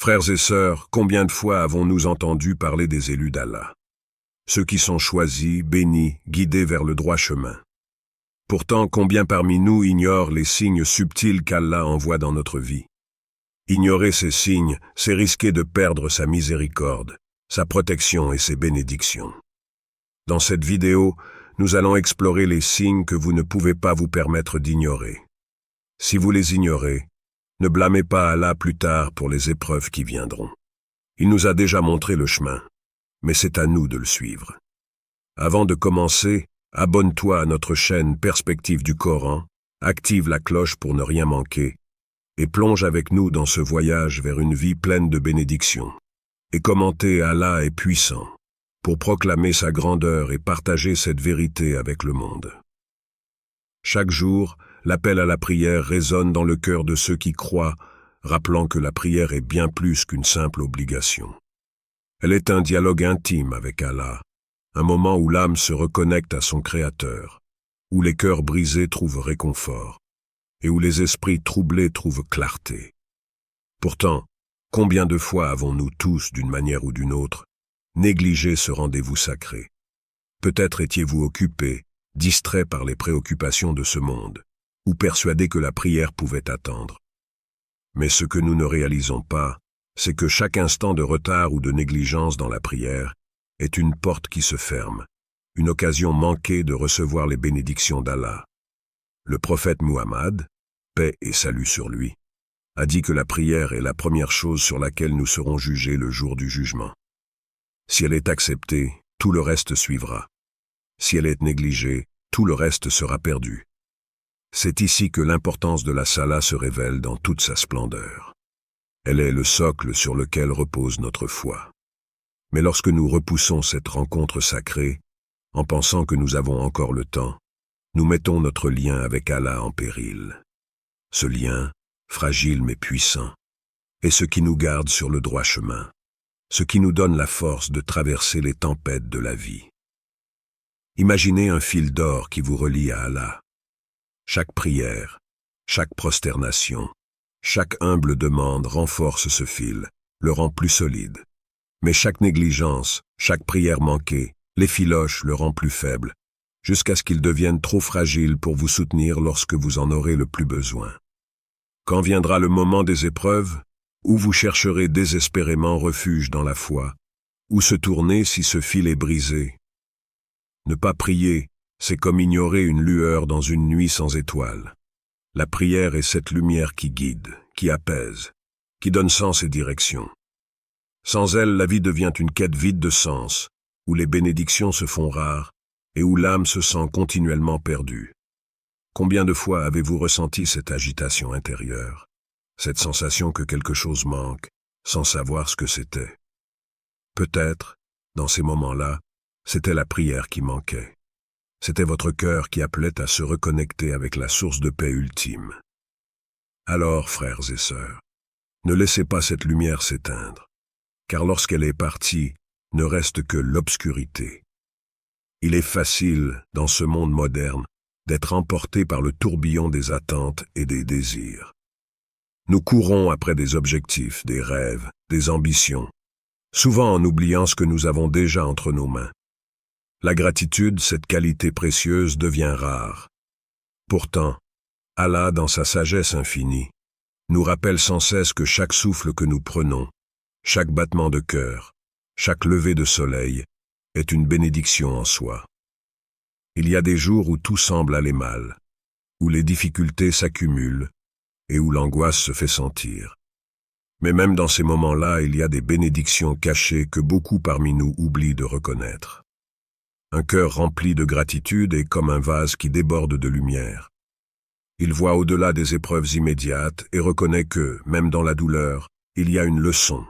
Frères et sœurs, combien de fois avons-nous entendu parler des élus d'Allah? Ceux qui sont choisis, bénis, guidés vers le droit chemin. Pourtant, combien parmi nous ignorent les signes subtils qu'Allah envoie dans notre vie? Ignorer ces signes, c'est risquer de perdre sa miséricorde, sa protection et ses bénédictions. Dans cette vidéo, nous allons explorer les signes que vous ne pouvez pas vous permettre d'ignorer. Si vous les ignorez, ne blâmez pas Allah plus tard pour les épreuves qui viendront. Il nous a déjà montré le chemin, mais c'est à nous de le suivre. Avant de commencer, abonne-toi à notre chaîne Perspective du Coran, active la cloche pour ne rien manquer, et plonge avec nous dans ce voyage vers une vie pleine de bénédictions. Et commentez Allah est puissant, pour proclamer sa grandeur et partager cette vérité avec le monde. Chaque jour, l'appel à la prière résonne dans le cœur de ceux qui croient, rappelant que la prière est bien plus qu'une simple obligation. Elle est un dialogue intime avec Allah, un moment où l'âme se reconnecte à son Créateur, où les cœurs brisés trouvent réconfort, et où les esprits troublés trouvent clarté. Pourtant, combien de fois avons-nous tous, d'une manière ou d'une autre, négligé ce rendez-vous sacré? Peut-être étiez-vous occupé, distrait par les préoccupations de ce monde, ou persuadé que la prière pouvait attendre. Mais ce que nous ne réalisons pas, c'est que chaque instant de retard ou de négligence dans la prière est une porte qui se ferme, une occasion manquée de recevoir les bénédictions d'Allah. Le prophète Muhammad, paix et salut sur lui, a dit que la prière est la première chose sur laquelle nous serons jugés le jour du jugement. Si elle est acceptée, tout le reste suivra. Si elle est négligée, tout le reste sera perdu. C'est ici que l'importance de la salat se révèle dans toute sa splendeur. Elle est le socle sur lequel repose notre foi. Mais lorsque nous repoussons cette rencontre sacrée, en pensant que nous avons encore le temps, nous mettons notre lien avec Allah en péril. Ce lien, fragile mais puissant, est ce qui nous garde sur le droit chemin, ce qui nous donne la force de traverser les tempêtes de la vie. Imaginez un fil d'or qui vous relie à Allah. Chaque prière, chaque prosternation, chaque humble demande renforce ce fil, le rend plus solide. Mais chaque négligence, chaque prière manquée, l'effiloche, le rend plus faible, jusqu'à ce qu'il devienne trop fragile pour vous soutenir lorsque vous en aurez le plus besoin. Quand viendra le moment des épreuves, où vous chercherez désespérément refuge dans la foi, où se tourner si ce fil est brisé? Ne pas prier, c'est comme ignorer une lueur dans une nuit sans étoiles. La prière est cette lumière qui guide, qui apaise, qui donne sens et direction. Sans elle, la vie devient une quête vide de sens, où les bénédictions se font rares et où l'âme se sent continuellement perdue. Combien de fois avez-vous ressenti cette agitation intérieure, cette sensation que quelque chose manque, sans savoir ce que c'était? Peut-être, dans ces moments-là, c'était la prière qui manquait. C'était votre cœur qui appelait à se reconnecter avec la source de paix ultime. Alors, frères et sœurs, ne laissez pas cette lumière s'éteindre, car lorsqu'elle est partie, ne reste que l'obscurité. Il est facile, dans ce monde moderne, d'être emporté par le tourbillon des attentes et des désirs. Nous courons après des objectifs, des rêves, des ambitions, souvent en oubliant ce que nous avons déjà entre nos mains. La gratitude, cette qualité précieuse, devient rare. Pourtant, Allah, dans sa sagesse infinie, nous rappelle sans cesse que chaque souffle que nous prenons, chaque battement de cœur, chaque lever de soleil, est une bénédiction en soi. Il y a des jours où tout semble aller mal, où les difficultés s'accumulent et où l'angoisse se fait sentir. Mais même dans ces moments-là, il y a des bénédictions cachées que beaucoup parmi nous oublient de reconnaître. Un cœur rempli de gratitude est comme un vase qui déborde de lumière. Il voit au-delà des épreuves immédiates et reconnaît que, même dans la douleur, il y a une leçon,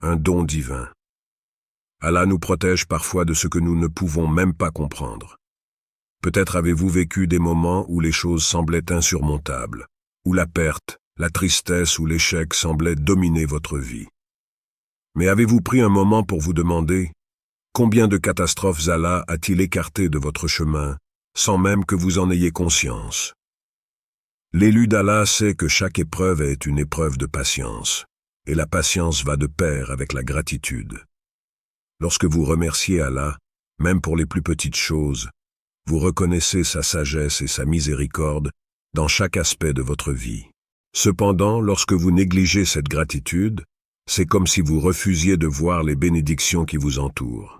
un don divin. Allah nous protège parfois de ce que nous ne pouvons même pas comprendre. Peut-être avez-vous vécu des moments où les choses semblaient insurmontables, où la perte, la tristesse ou l'échec semblaient dominer votre vie. Mais avez-vous pris un moment pour vous demander combien de catastrophes Allah a-t-il écartées de votre chemin, sans même que vous en ayez conscience? L'élu d'Allah sait que chaque épreuve est une épreuve de patience, et la patience va de pair avec la gratitude. Lorsque vous remerciez Allah, même pour les plus petites choses, vous reconnaissez sa sagesse et sa miséricorde dans chaque aspect de votre vie. Cependant, lorsque vous négligez cette gratitude, c'est comme si vous refusiez de voir les bénédictions qui vous entourent.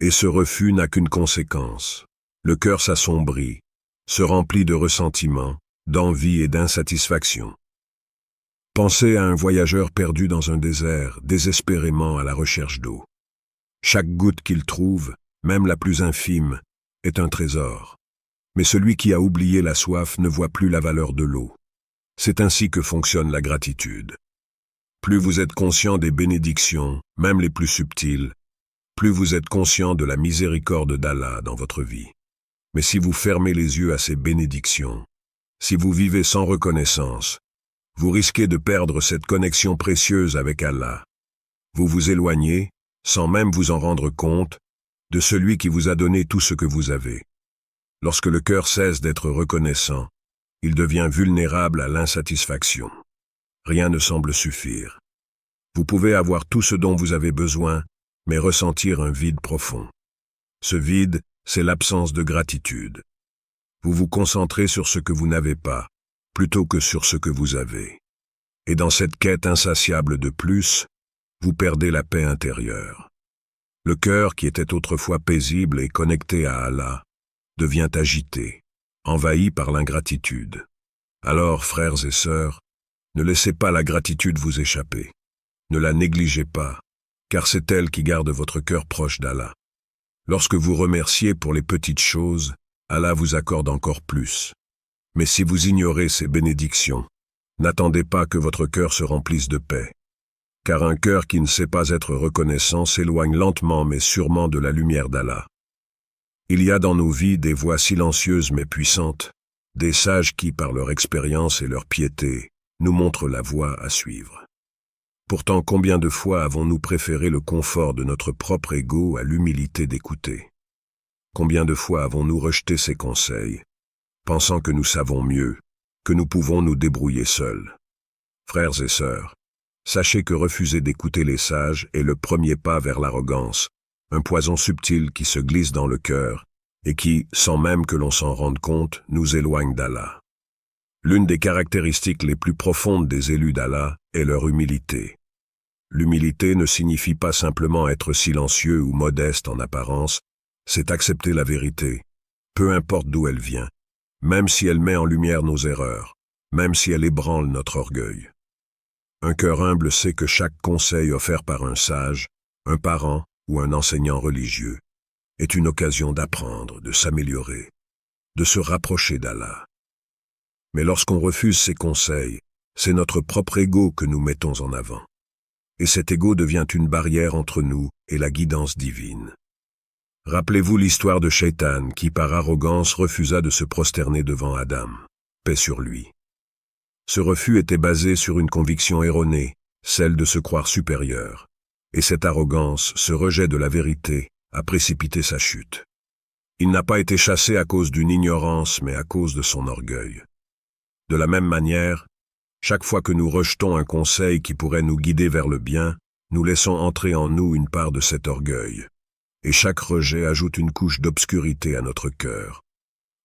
Et ce refus n'a qu'une conséquence. Le cœur s'assombrit, se remplit de ressentiment, d'envie et d'insatisfaction. Pensez à un voyageur perdu dans un désert, désespérément à la recherche d'eau. Chaque goutte qu'il trouve, même la plus infime, est un trésor. Mais celui qui a oublié la soif ne voit plus la valeur de l'eau. C'est ainsi que fonctionne la gratitude. Plus vous êtes conscient des bénédictions, même les plus subtiles, plus vous êtes conscient de la miséricorde d'Allah dans votre vie. Mais si vous fermez les yeux à ces bénédictions, si vous vivez sans reconnaissance, vous risquez de perdre cette connexion précieuse avec Allah. Vous vous éloignez, sans même vous en rendre compte, de celui qui vous a donné tout ce que vous avez. Lorsque le cœur cesse d'être reconnaissant, il devient vulnérable à l'insatisfaction. Rien ne semble suffire. Vous pouvez avoir tout ce dont vous avez besoin, mais ressentir un vide profond. Ce vide, c'est l'absence de gratitude. Vous vous concentrez sur ce que vous n'avez pas, plutôt que sur ce que vous avez. Et dans cette quête insatiable de plus, vous perdez la paix intérieure. Le cœur, qui était autrefois paisible et connecté à Allah, devient agité, envahi par l'ingratitude. Alors, frères et sœurs, ne laissez pas la gratitude vous échapper. Ne la négligez pas, car c'est elle qui garde votre cœur proche d'Allah. Lorsque vous remerciez pour les petites choses, Allah vous accorde encore plus. Mais si vous ignorez ces bénédictions, n'attendez pas que votre cœur se remplisse de paix. Car un cœur qui ne sait pas être reconnaissant s'éloigne lentement mais sûrement de la lumière d'Allah. Il y a dans nos vies des voix silencieuses mais puissantes, des sages qui, par leur expérience et leur piété, nous montrent la voie à suivre. Pourtant, combien de fois avons-nous préféré le confort de notre propre ego à l'humilité d'écouter? Combien de fois avons-nous rejeté ses conseils, pensant que nous savons mieux, que nous pouvons nous débrouiller seuls? Frères et sœurs, sachez que refuser d'écouter les sages est le premier pas vers l'arrogance, un poison subtil qui se glisse dans le cœur et qui, sans même que l'on s'en rende compte, nous éloigne d'Allah. L'une des caractéristiques les plus profondes des élus d'Allah est leur humilité. L'humilité ne signifie pas simplement être silencieux ou modeste en apparence, c'est accepter la vérité, peu importe d'où elle vient, même si elle met en lumière nos erreurs, même si elle ébranle notre orgueil. Un cœur humble sait que chaque conseil offert par un sage, un parent ou un enseignant religieux est une occasion d'apprendre, de s'améliorer, de se rapprocher d'Allah. Mais lorsqu'on refuse ces conseils, c'est notre propre ego que nous mettons en avant. Et cet ego devient une barrière entre nous et la guidance divine. Rappelez-vous l'histoire de Shaitan qui, par arrogance, refusa de se prosterner devant Adam. Paix sur lui. Ce refus était basé sur une conviction erronée, celle de se croire supérieur. Et cette arrogance, ce rejet de la vérité, a précipité sa chute. Il n'a pas été chassé à cause d'une ignorance, mais à cause de son orgueil. De la même manière, chaque fois que nous rejetons un conseil qui pourrait nous guider vers le bien, nous laissons entrer en nous une part de cet orgueil. Et chaque rejet ajoute une couche d'obscurité à notre cœur.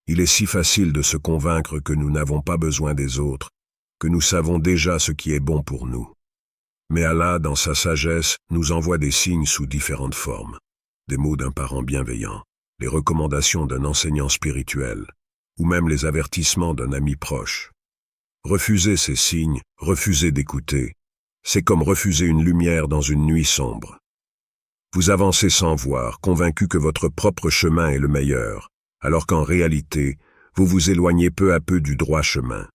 Il est si facile de se convaincre que nous n'avons pas besoin des autres, que nous savons déjà ce qui est bon pour nous. Mais Allah, dans sa sagesse, nous envoie des signes sous différentes formes. Des mots d'un parent bienveillant, les recommandations d'un enseignant spirituel, ou même les avertissements d'un ami proche. Refuser ces signes, refuser d'écouter, c'est comme refuser une lumière dans une nuit sombre. Vous avancez sans voir, convaincu que votre propre chemin est le meilleur, alors qu'en réalité, vous vous éloignez peu à peu du droit chemin.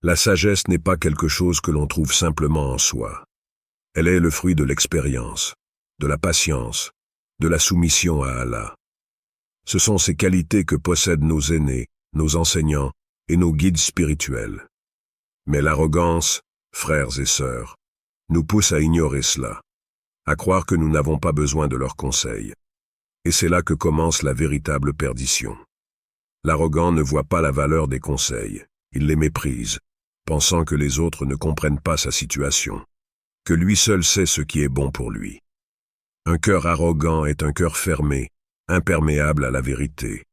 La sagesse n'est pas quelque chose que l'on trouve simplement en soi. Elle est le fruit de l'expérience, de la patience, de la soumission à Allah. Ce sont ces qualités que possèdent nos aînés, nos enseignants et nos guides spirituels. Mais l'arrogance, frères et sœurs, nous pousse à ignorer cela, à croire que nous n'avons pas besoin de leurs conseils. Et c'est là que commence la véritable perdition. L'arrogant ne voit pas la valeur des conseils, il les méprise, pensant que les autres ne comprennent pas sa situation. que lui seul sait ce qui est bon pour lui. Un cœur arrogant est un cœur fermé, imperméable à la vérité.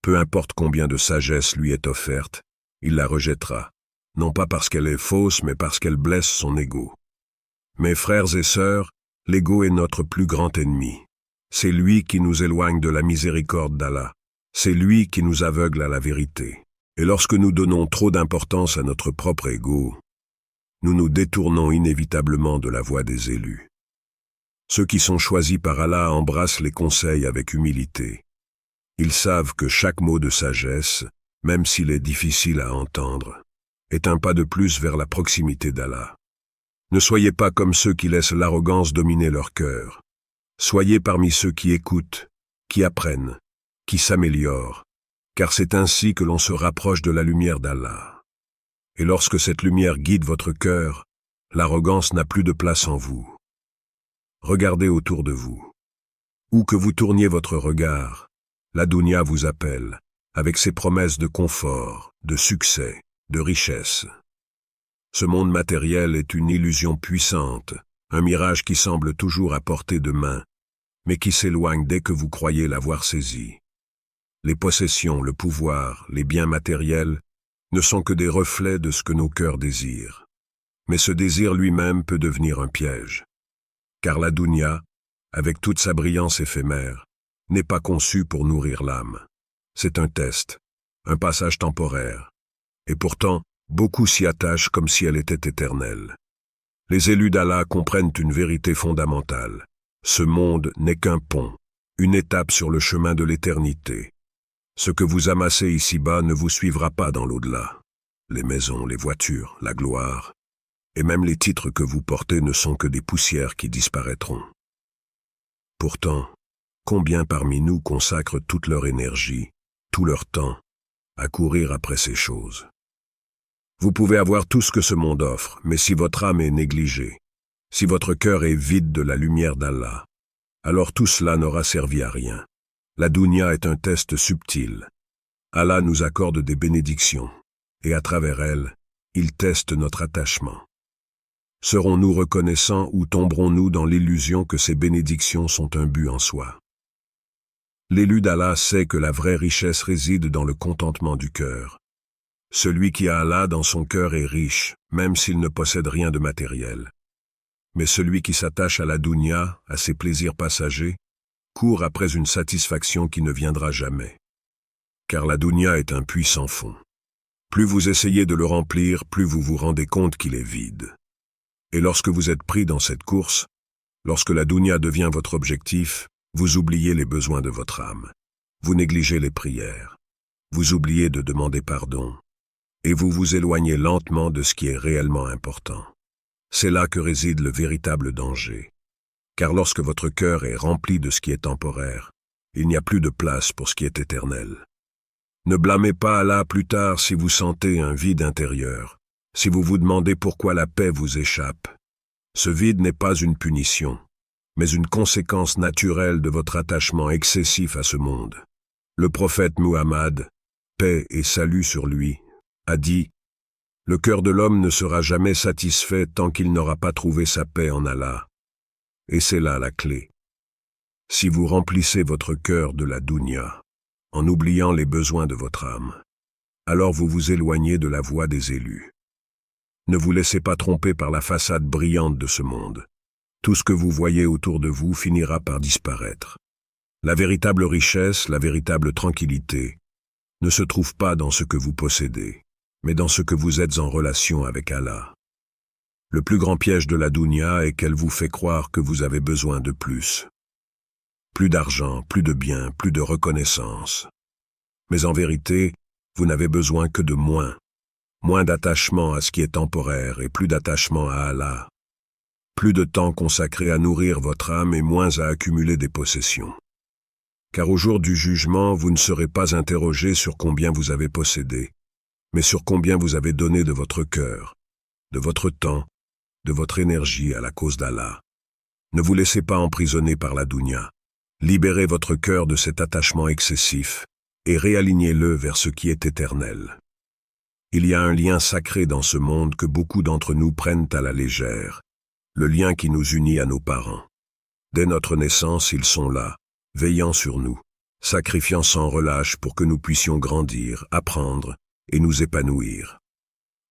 Peu importe combien de sagesse lui est offerte, il la rejettera, non pas parce qu'elle est fausse, mais parce qu'elle blesse son ego. Mes frères et sœurs, l'ego est notre plus grand ennemi. C'est lui qui nous éloigne de la miséricorde d'Allah. C'est lui qui nous aveugle à la vérité. Et lorsque nous donnons trop d'importance à notre propre ego, nous nous détournons inévitablement de la voie des élus. Ceux qui sont choisis par Allah embrassent les conseils avec humilité. Ils savent que chaque mot de sagesse, même s'il est difficile à entendre, est un pas de plus vers la proximité d'Allah. Ne soyez pas comme ceux qui laissent l'arrogance dominer leur cœur. Soyez parmi ceux qui écoutent, qui apprennent, qui s'améliorent, car c'est ainsi que l'on se rapproche de la lumière d'Allah. Et lorsque cette lumière guide votre cœur, l'arrogance n'a plus de place en vous. Regardez autour de vous. Où que vous tourniez votre regard, la dunya vous appelle, avec ses promesses de confort, de succès, de richesse. Ce monde matériel est une illusion puissante, un mirage qui semble toujours à portée de main, mais qui s'éloigne dès que vous croyez l'avoir saisi. Les possessions, le pouvoir, les biens matériels ne sont que des reflets de ce que nos cœurs désirent. Mais ce désir lui-même peut devenir un piège. Car la dunya, avec toute sa brillance éphémère, n'est pas conçue pour nourrir l'âme. C'est un test, un passage temporaire. Et pourtant, beaucoup s'y attachent comme si elle était éternelle. Les élus d'Allah comprennent une vérité fondamentale. Ce monde n'est qu'un pont, une étape sur le chemin de l'éternité. Ce que vous amassez ici-bas ne vous suivra pas dans l'au-delà. Les maisons, les voitures, la gloire, et même les titres que vous portez ne sont que des poussières qui disparaîtront. Pourtant, combien parmi nous consacrent toute leur énergie, tout leur temps, à courir après ces choses? Vous pouvez avoir tout ce que ce monde offre, mais si votre âme est négligée, si votre cœur est vide de la lumière d'Allah, alors tout cela n'aura servi à rien. La dunya est un test subtil. Allah nous accorde des bénédictions, et à travers elles, il teste notre attachement. Serons-nous reconnaissants ou tomberons-nous dans l'illusion que ces bénédictions sont un but en soi? L'élu d'Allah sait que la vraie richesse réside dans le contentement du cœur. Celui qui a Allah dans son cœur est riche, même s'il ne possède rien de matériel. Mais celui qui s'attache à la dunya, à ses plaisirs passagers, court après une satisfaction qui ne viendra jamais. Car la dunya est un puits sans fond. Plus vous essayez de le remplir, plus vous vous rendez compte qu'il est vide. Et lorsque vous êtes pris dans cette course, lorsque la dunya devient votre objectif, vous oubliez les besoins de votre âme. Vous négligez les prières. Vous oubliez de demander pardon. Et vous vous éloignez lentement de ce qui est réellement important. C'est là que réside le véritable danger. Car lorsque votre cœur est rempli de ce qui est temporaire, il n'y a plus de place pour ce qui est éternel. Ne blâmez pas Allah plus tard si vous sentez un vide intérieur, si vous vous demandez pourquoi la paix vous échappe. Ce vide n'est pas une punition, mais une conséquence naturelle de votre attachement excessif à ce monde. Le prophète Muhammad, paix et salut sur lui, a dit « Le cœur de l'homme ne sera jamais satisfait tant qu'il n'aura pas trouvé sa paix en Allah. » Et c'est là la clé. Si vous remplissez votre cœur de la dunya, en oubliant les besoins de votre âme, alors vous vous éloignez de la voie des élus. Ne vous laissez pas tromper par la façade brillante de ce monde. Tout ce que vous voyez autour de vous finira par disparaître. La véritable richesse, la véritable tranquillité, ne se trouve pas dans ce que vous possédez, mais dans ce que vous êtes en relation avec Allah. Le plus grand piège de la dunya est qu'elle vous fait croire que vous avez besoin de plus. Plus d'argent, plus de biens, plus de reconnaissance. Mais en vérité, vous n'avez besoin que de moins. Moins d'attachement à ce qui est temporaire et plus d'attachement à Allah. Plus de temps consacré à nourrir votre âme et moins à accumuler des possessions. Car au jour du jugement, vous ne serez pas interrogé sur combien vous avez possédé, mais sur combien vous avez donné de votre cœur, de votre temps, de votre énergie à la cause d'Allah. Ne vous laissez pas emprisonner par la dunya. Libérez votre cœur de cet attachement excessif et réalignez-le vers ce qui est éternel. Il y a un lien sacré dans ce monde que beaucoup d'entre nous prennent à la légère, le lien qui nous unit à nos parents. Dès notre naissance, ils sont là, veillant sur nous, sacrifiant sans relâche pour que nous puissions grandir, apprendre et nous épanouir.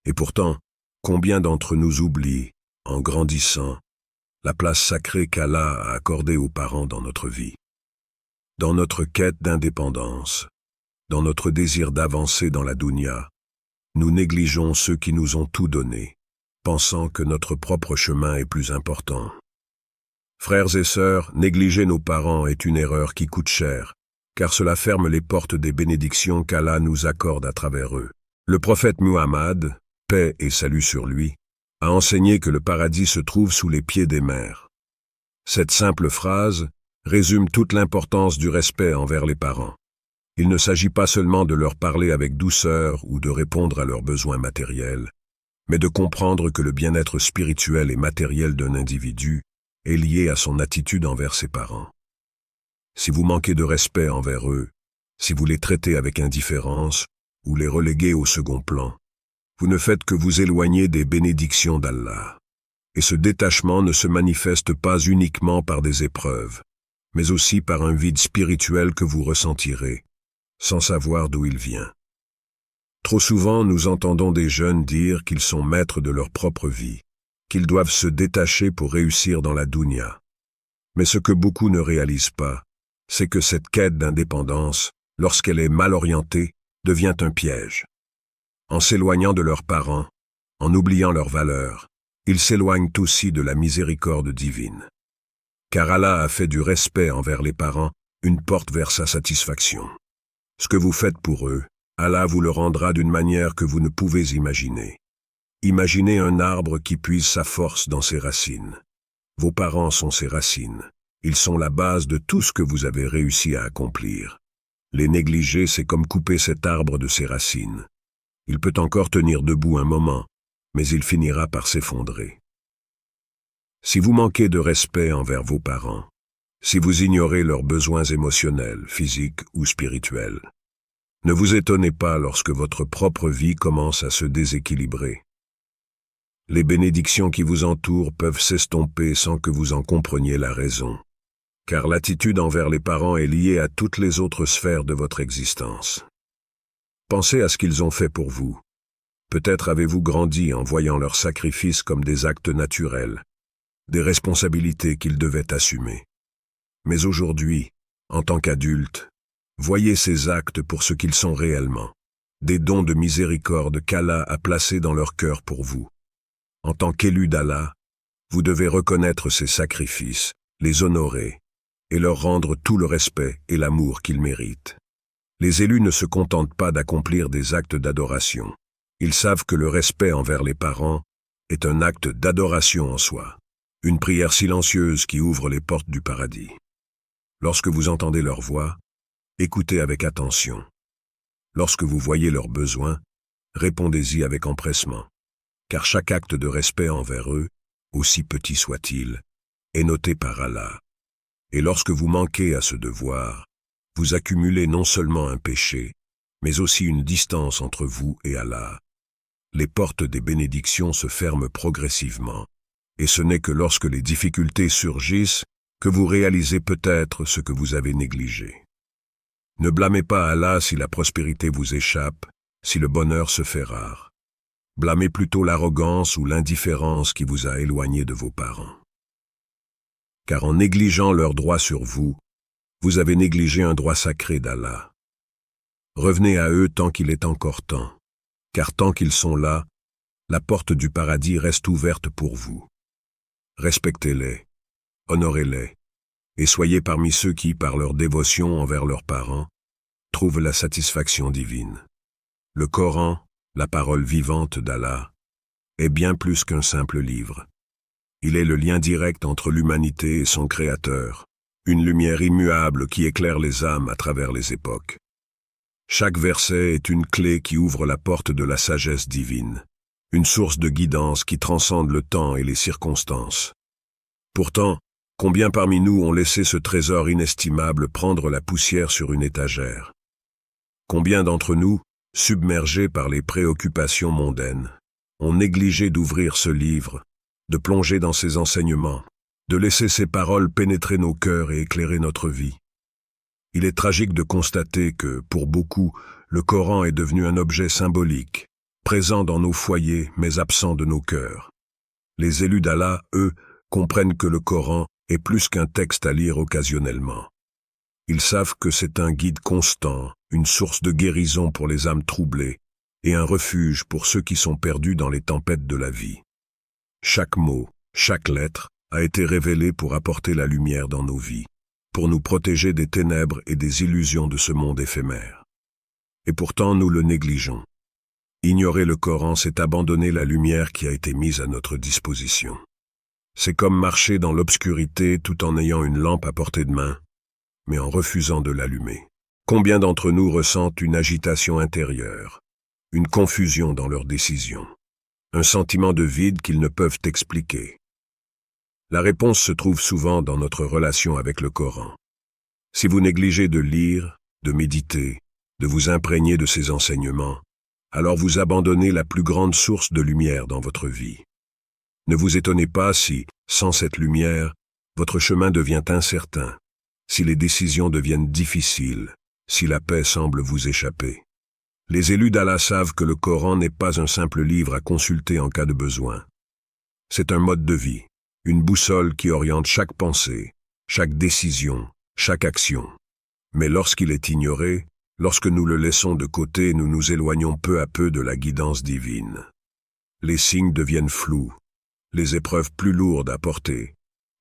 Et pourtant, combien d'entre nous oublient, en grandissant, la place sacrée qu'Allah a accordée aux parents dans notre vie? Dans notre quête d'indépendance, dans notre désir d'avancer dans la dunya, nous négligeons ceux qui nous ont tout donné, pensant que notre propre chemin est plus important. Frères et sœurs, négliger nos parents est une erreur qui coûte cher, car cela ferme les portes des bénédictions qu'Allah nous accorde à travers eux. Le prophète Muhammad, paix et salut sur lui, a enseigné que le paradis se trouve sous les pieds des mères. Cette simple phrase résume toute l'importance du respect envers les parents. Il ne s'agit pas seulement de leur parler avec douceur ou de répondre à leurs besoins matériels, mais de comprendre que le bien-être spirituel et matériel d'un individu est lié à son attitude envers ses parents. Si vous manquez de respect envers eux, si vous les traitez avec indifférence ou les reléguez au second plan, vous ne faites que vous éloigner des bénédictions d'Allah. Et ce détachement ne se manifeste pas uniquement par des épreuves, mais aussi par un vide spirituel que vous ressentirez, sans savoir d'où il vient. Trop souvent, nous entendons des jeunes dire qu'ils sont maîtres de leur propre vie, qu'ils doivent se détacher pour réussir dans la dunya. Mais ce que beaucoup ne réalisent pas, c'est que cette quête d'indépendance, lorsqu'elle est mal orientée, devient un piège. En s'éloignant de leurs parents, en oubliant leurs valeurs, ils s'éloignent aussi de la miséricorde divine. Car Allah a fait du respect envers les parents une porte vers sa satisfaction. Ce que vous faites pour eux, Allah vous le rendra d'une manière que vous ne pouvez imaginer. Imaginez un arbre qui puise sa force dans ses racines. Vos parents sont ses racines. Ils sont la base de tout ce que vous avez réussi à accomplir. Les négliger, c'est comme couper cet arbre de ses racines. Il peut encore tenir debout un moment, mais il finira par s'effondrer. Si vous manquez de respect envers vos parents, si vous ignorez leurs besoins émotionnels, physiques ou spirituels, ne vous étonnez pas lorsque votre propre vie commence à se déséquilibrer. Les bénédictions qui vous entourent peuvent s'estomper sans que vous en compreniez la raison, car l'attitude envers les parents est liée à toutes les autres sphères de votre existence. Pensez à ce qu'ils ont fait pour vous. Peut-être avez-vous grandi en voyant leurs sacrifices comme des actes naturels, des responsabilités qu'ils devaient assumer. Mais aujourd'hui, en tant qu'adulte, voyez ces actes pour ce qu'ils sont réellement, des dons de miséricorde qu'Allah a placés dans leur cœur pour vous. En tant qu'élu d'Allah, vous devez reconnaître ces sacrifices, les honorer et leur rendre tout le respect et l'amour qu'ils méritent. Les élus ne se contentent pas d'accomplir des actes d'adoration. Ils savent que le respect envers les parents est un acte d'adoration en soi, une prière silencieuse qui ouvre les portes du paradis. Lorsque vous entendez leur voix, écoutez avec attention. Lorsque vous voyez leurs besoins, répondez-y avec empressement, car chaque acte de respect envers eux, aussi petit soit-il, est noté par Allah. Et lorsque vous manquez à ce devoir, vous accumulez non seulement un péché, mais aussi une distance entre vous et Allah. Les portes des bénédictions se ferment progressivement, et ce n'est que lorsque les difficultés surgissent que vous réalisez peut-être ce que vous avez négligé. Ne blâmez pas Allah si la prospérité vous échappe, si le bonheur se fait rare. Blâmez plutôt l'arrogance ou l'indifférence qui vous a éloigné de vos parents. Car en négligeant leurs droits sur vous, vous avez négligé un droit sacré d'Allah. Revenez à eux tant qu'il est encore temps, car tant qu'ils sont là, la porte du paradis reste ouverte pour vous. Respectez-les, honorez-les, et soyez parmi ceux qui, par leur dévotion envers leurs parents, trouvent la satisfaction divine. Le Coran, la parole vivante d'Allah, est bien plus qu'un simple livre. Il est le lien direct entre l'humanité et son Créateur, une lumière immuable qui éclaire les âmes à travers les époques. Chaque verset est une clé qui ouvre la porte de la sagesse divine, une source de guidance qui transcende le temps et les circonstances. Pourtant, combien parmi nous ont laissé ce trésor inestimable prendre la poussière sur une étagère? Combien d'entre nous, submergés par les préoccupations mondaines, ont négligé d'ouvrir ce livre, de plonger dans ses enseignements, de laisser ses paroles pénétrer nos cœurs et éclairer notre vie. Il est tragique de constater que, pour beaucoup, le Coran est devenu un objet symbolique, présent dans nos foyers mais absent de nos cœurs. Les élus d'Allah, eux, comprennent que le Coran est plus qu'un texte à lire occasionnellement. Ils savent que c'est un guide constant, une source de guérison pour les âmes troublées et un refuge pour ceux qui sont perdus dans les tempêtes de la vie. Chaque mot, chaque lettre a été révélé pour apporter la lumière dans nos vies, pour nous protéger des ténèbres et des illusions de ce monde éphémère. Et pourtant nous le négligeons. Ignorer le Coran, c'est abandonner la lumière qui a été mise à notre disposition. C'est comme marcher dans l'obscurité tout en ayant une lampe à portée de main, mais en refusant de l'allumer. Combien d'entre nous ressentent une agitation intérieure, une confusion dans leurs décisions, un sentiment de vide qu'ils ne peuvent expliquer? La réponse se trouve souvent dans notre relation avec le Coran. Si vous négligez de lire, de méditer, de vous imprégner de ses enseignements, alors vous abandonnez la plus grande source de lumière dans votre vie. Ne vous étonnez pas si, sans cette lumière, votre chemin devient incertain, si les décisions deviennent difficiles, si la paix semble vous échapper. Les élus d'Allah savent que le Coran n'est pas un simple livre à consulter en cas de besoin. C'est un mode de vie, une boussole qui oriente chaque pensée, chaque décision, chaque action. Mais lorsqu'il est ignoré, lorsque nous le laissons de côté, nous nous éloignons peu à peu de la guidance divine. Les signes deviennent flous, les épreuves plus lourdes à porter,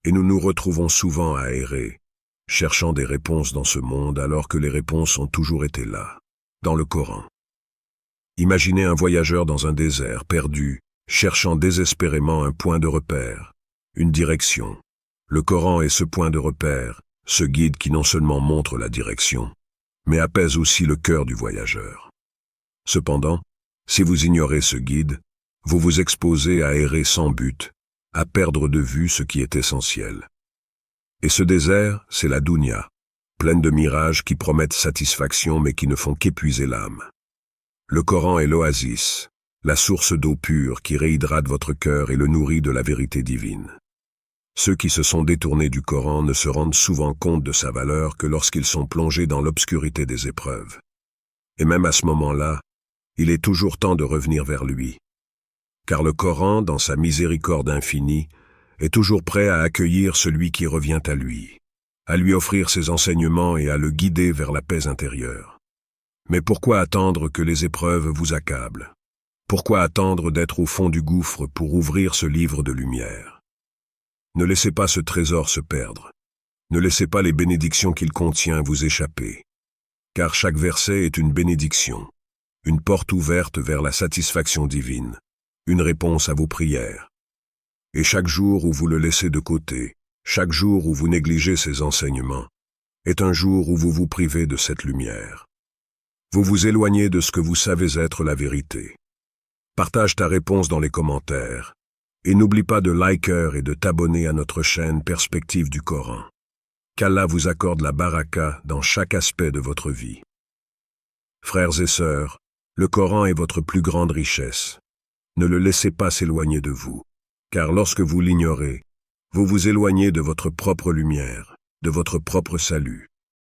et nous nous retrouvons souvent à errer, cherchant des réponses dans ce monde alors que les réponses ont toujours été là, dans le Coran. Imaginez un voyageur dans un désert, perdu, cherchant désespérément un point de repère, une direction. Le Coran est ce point de repère, ce guide qui non seulement montre la direction, mais apaise aussi le cœur du voyageur. Cependant, si vous ignorez ce guide, vous vous exposez à errer sans but, à perdre de vue ce qui est essentiel. Et ce désert, c'est la dunya, pleine de mirages qui promettent satisfaction mais qui ne font qu'épuiser l'âme. Le Coran est l'oasis, la source d'eau pure qui réhydrate votre cœur et le nourrit de la vérité divine. Ceux qui se sont détournés du Coran ne se rendent souvent compte de sa valeur que lorsqu'ils sont plongés dans l'obscurité des épreuves. Et même à ce moment-là, il est toujours temps de revenir vers lui. Car le Coran, dans sa miséricorde infinie, est toujours prêt à accueillir celui qui revient à lui offrir ses enseignements et à le guider vers la paix intérieure. Mais pourquoi attendre que les épreuves vous accablent? Pourquoi attendre d'être au fond du gouffre pour ouvrir ce livre de lumière? Ne laissez pas ce trésor se perdre. Ne laissez pas les bénédictions qu'il contient vous échapper. Car chaque verset est une bénédiction, une porte ouverte vers la satisfaction divine, une réponse à vos prières. Et chaque jour où vous le laissez de côté, chaque jour où vous négligez ses enseignements, est un jour où vous vous privez de cette lumière. Vous vous éloignez de ce que vous savez être la vérité. Partage ta réponse dans les commentaires. Et n'oublie pas de liker et de t'abonner à notre chaîne Perspective du Coran. Qu'Allah vous accorde la baraka dans chaque aspect de votre vie. Frères et sœurs, le Coran est votre plus grande richesse. Ne le laissez pas s'éloigner de vous, car lorsque vous l'ignorez, vous vous éloignez de votre propre lumière, de votre propre salut.